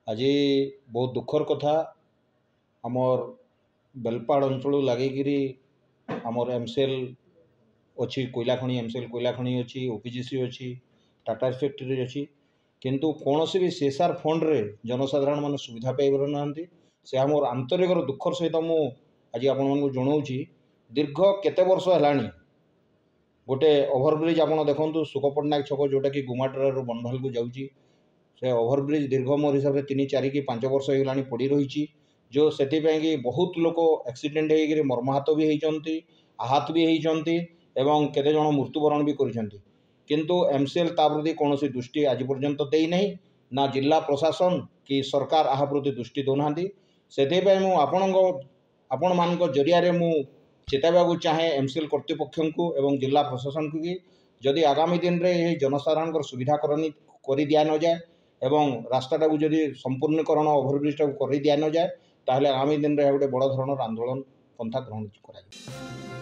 आज बहुत दुखर कथा आमर बेलपाड़ अंचल लगिकी आमर एमसीएल अच्छी कोयला खनि एमसीएल कोयला खनि अच्छी ओपीजीसी अच्छी टाटा फैक्ट्री अच्छी किंतु कौन भी सीएसआर फंड रे जनसाधारण मान सुविधा पाइबार ना से आम आंतरिक दुखर सहित मुझे आपण जनाऊँगी दीर्घ केते वर्ष है गोटे ओभरब्रिज आप देखो सुख पट्टनायक छक जोटा कि गुमाटरू बनभाल को जाऊँगी से ओभरब्रिज दीर्घ मोर हिसाब से 3 4 कि 5 वर्ष होगा पड़ी रही जो से बहुत लोग एक्सीडेंट होकर मर्माहत भी होती आहत भी होती केते जन मृत्युवरण भी किंतु एमसीएल प्रति कौन दृष्टि आज पर्यंत देना ना जिला प्रशासन कि सरकार आ प्रति दृष्टि दौना से आपण मान जरिया मु चेताइबा चाहे एमसीएल कर्तृपक्ष को एवं जिला प्रशासन को कि जदि आगामी दिन में जनसाधारण सुविधा कर दिया न जाए एवं रास्ताटा को जदि संपूर्णकरण ओभरब्रिजटा कर दिया न जाए ताहले आगामी दिन में गोटे बड़ धरण आंदोलन पंथा ग्रहण कर।